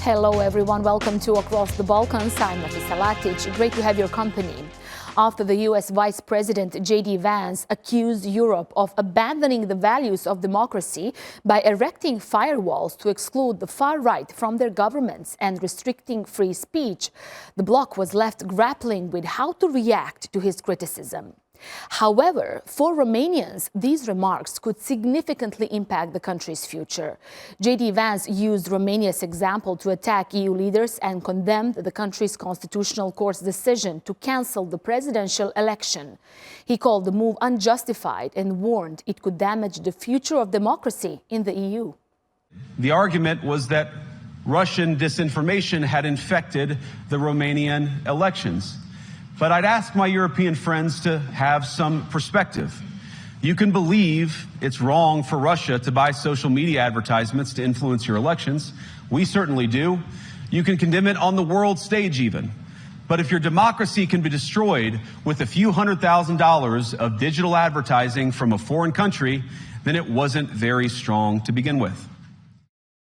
Hello everyone, welcome to Across the Balkans. I'm Nafisa Latic. Great to have your company. After the US Vice President J.D. Vance accused Europe of abandoning the values of democracy by erecting firewalls to exclude the far right from their governments and restricting free speech, the bloc was left grappling with how to react to his criticism. However, for Romanians, these remarks could significantly impact the country's future. J.D. Vance used Romania's example to attack EU leaders and condemned the country's constitutional court's decision to cancel the presidential election. He called the move unjustified and warned it could damage the future of democracy in the EU. The argument was that Russian disinformation had infected the Romanian elections. But I'd ask my European friends to have some perspective. You can believe it's wrong for Russia to buy social media advertisements to influence your elections. We certainly do. You can condemn it on the world stage even. But if your democracy can be destroyed with a few $100,000 of digital advertising from a foreign country, then it wasn't very strong to begin with.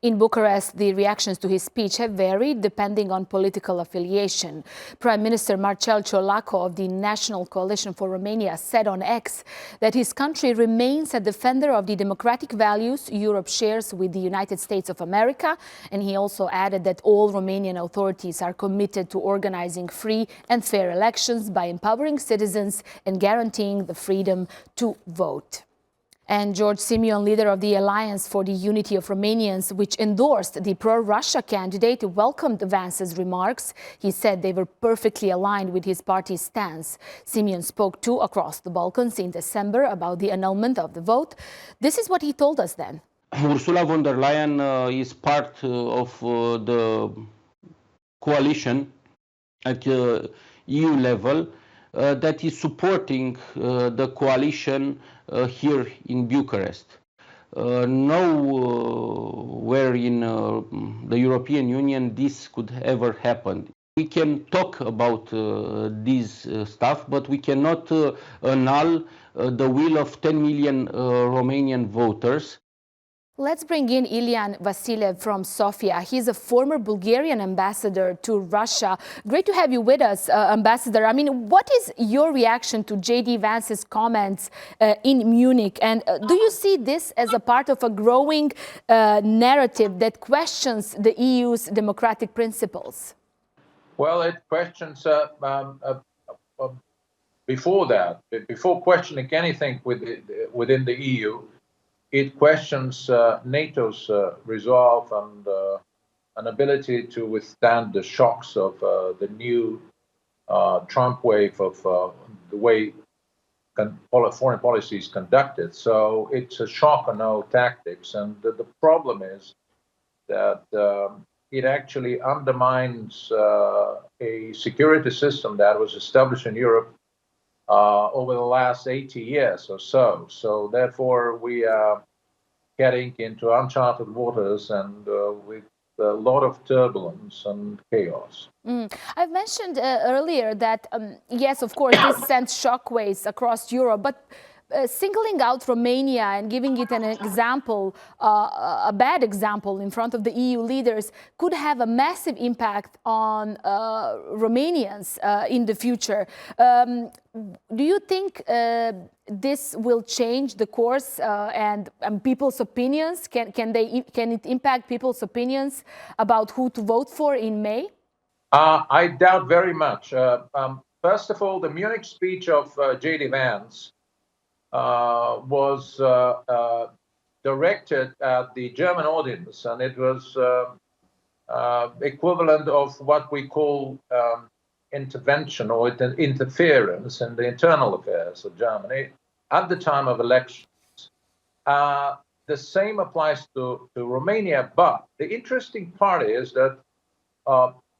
In Bucharest, the reactions to his speech have varied depending on political affiliation. Prime Minister Marcel Ciolacu of the National Coalition for Romania said on X that his country remains a defender of the democratic values Europe shares with the United States of America, and he also added that all Romanian authorities are committed to organizing free and fair elections by empowering citizens and guaranteeing the freedom to vote. And George Simeon, leader of the Alliance for the Unity of Romanians, which endorsed the pro-Russia candidate, welcomed Vance's remarks. He said they were perfectly aligned with his party's stance. Simeon spoke to Across the Balkans in December about the annulment of the vote. This is what he told us then. Ursula von der Leyen is part of the coalition at EU level that is supporting the coalition here in Bucharest. Nowhere in the European Union this could ever happen. We can talk about this stuff, but we cannot annul the will of 10 million Romanian voters. Let's bring in Ilian Vasilev from Sofia. He's a former Bulgarian ambassador to Russia. Great to have you with us, Ambassador. I mean, what is your reaction to J.D. Vance's comments in Munich? And do you see this as a part of a growing narrative that questions the EU's democratic principles? Well, it questions before that, before questioning anything within the EU, it questions NATO's resolve and an ability to withstand the shocks of the new Trump wave of the way foreign policy is conducted. So it's a shock or no tactics. And the problem is that it actually undermines a security system that was established in Europe over the last 80 years or so. So therefore, we are getting into uncharted waters and with a lot of turbulence and chaos. I've mentioned earlier that, yes, of course, this sends shockwaves across Europe, but singling out Romania and giving it an example, a bad example in front of the EU leaders could have a massive impact on Romanians in the future. Do you think this will change the course and people's opinions? Can it impact people's opinions about who to vote for in May? I doubt very much. First of all, the Munich speech of J.D. Vance was directed at the German audience, and it was equivalent of what we call intervention or interference in the internal affairs of Germany at the time of elections. The same applies to Romania, but the interesting part is that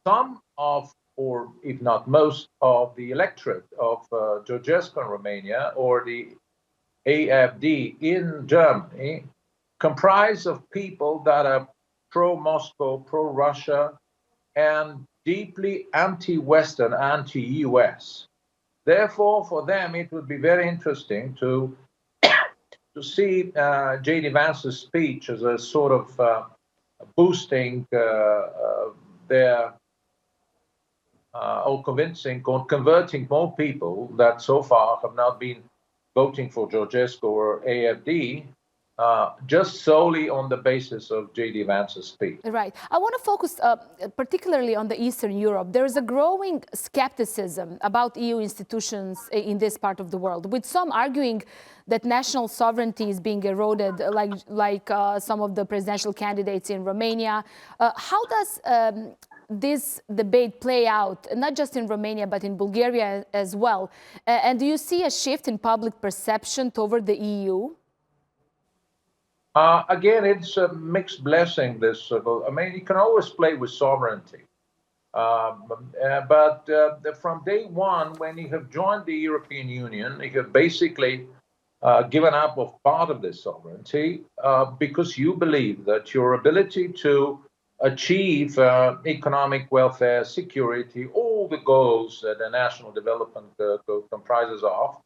some of, or if not most of the electorate of Georgescu in Romania or the AfD in Germany comprise of people that are pro-Moscow, pro-Russia, and deeply anti-Western, anti-US. Therefore, for them, it would be very interesting to see J.D. Vance's speech as a sort of boosting their or convincing or converting more people that so far have not been voting for Georgescu or AFD, just solely on the basis of J.D. Vance's speech. Right. I want to focus particularly on the Eastern Europe. There is a growing skepticism about EU institutions in this part of the world, with some arguing that national sovereignty is being eroded, like some of the presidential candidates in Romania. How does this debate play out, not just in Romania, but in Bulgaria as well? And do you see a shift in public perception toward the EU? Again, it's a mixed blessing. I mean, you can always play with sovereignty. But from day one, when you have joined the European Union, you have basically given up of part of this sovereignty because you believe that your ability to achieve economic welfare, security, all the goals that a national development comprises of,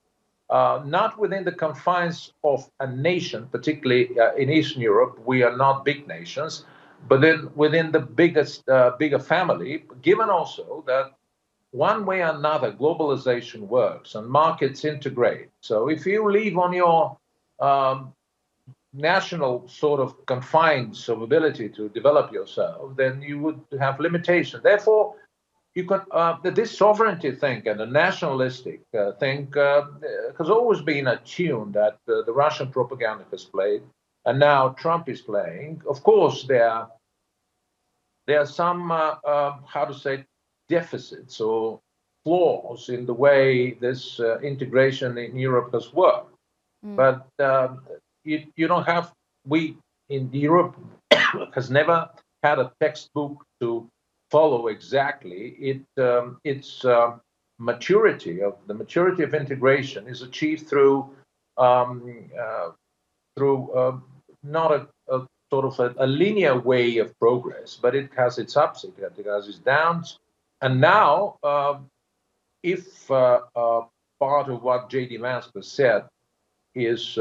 not within the confines of a nation, particularly in Eastern Europe, we are not big nations, but then within the bigger family, given also that one way or another, globalization works and markets integrate. So if you leave on your national sort of confines of ability to develop yourself, then you would have limitation. Therefore, you could this sovereignty thing and the nationalistic thing has always been a tune that the Russian propaganda has played, and now Trump is playing. Of course, there are some how to say deficits or flaws in the way this integration in Europe has worked. But you don't have, we in Europe has never had a textbook to follow exactly. Its maturity of integration is achieved through not a sort of a linear way of progress, but it has its ups, it has its downs. And now, if part of what J.D. Vance has said is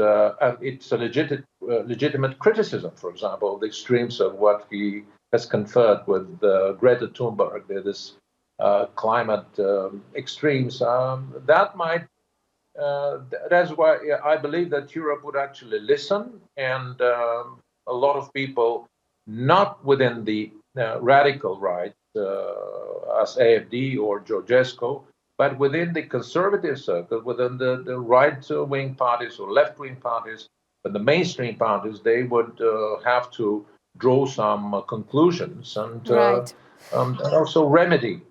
it's a legitimate criticism, for example, the extremes of what he has conferred with Greta Thunberg, this climate extremes, that might, that's why I believe that Europe would actually listen, and a lot of people, not within the radical right, as AFD or Georgescu, but within the conservative circle, within the right-wing parties or left-wing parties, but the mainstream parties, they would have to draw some conclusions and, Right. And also remedy.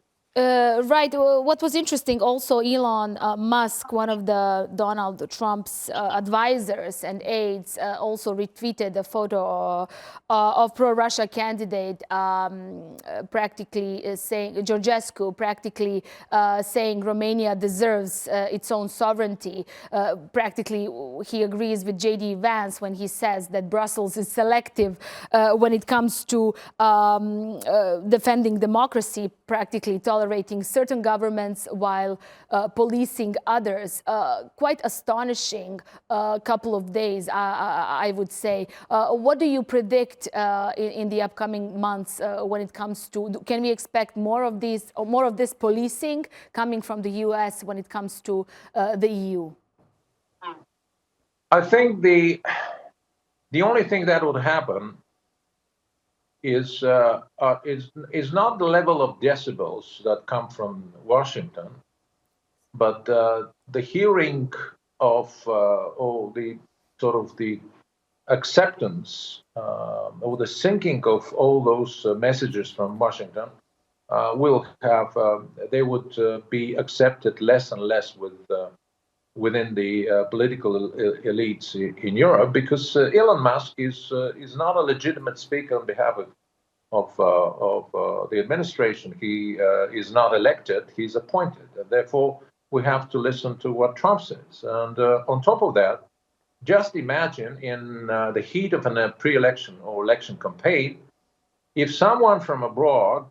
Right. What was interesting also, Elon Musk, one of the Donald Trump's advisors and aides, also retweeted a photo of pro-Russia candidate practically saying, Georgescu practically saying Romania deserves its own sovereignty. Practically, he agrees with J.D. Vance when he says that Brussels is selective when it comes to defending democracy, practically tolerating certain governments while policing others. Quite astonishing couple of days, I would say. What do you predict in the upcoming months when it comes to, can we expect more of these, or more of this policing coming from the US when it comes to the EU? I think the only thing that would happen is not the level of decibels that come from Washington, but the hearing of or the sort of the acceptance or the sinking of all those messages from Washington will have they would be accepted less and less within the political elites in Europe, because Elon Musk is not a legitimate speaker on behalf of the administration. He is not elected; he's appointed, and therefore we have to listen to what Trump says. And on top of that, just imagine in the heat of a pre-election or election campaign, if someone from abroad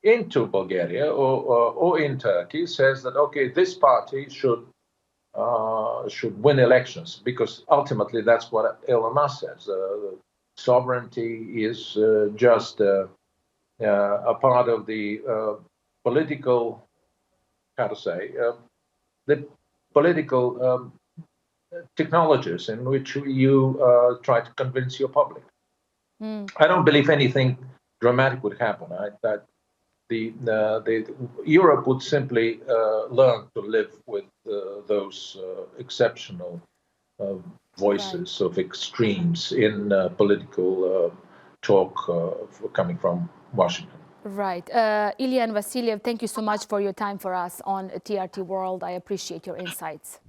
into Bulgaria or in Turkey says that, okay, this party should win elections, because ultimately that's what Elon Musk says. sovereignty is just a part of the political, how to say, the political technologies in which you try to convince your public. I don't believe anything dramatic would happen. That Europe would simply learn to live with those exceptional voices of extremes in political talk coming from Washington. Right. Ilya and Vasiliev, thank you so much for your time for us on TRT World. I appreciate your insights.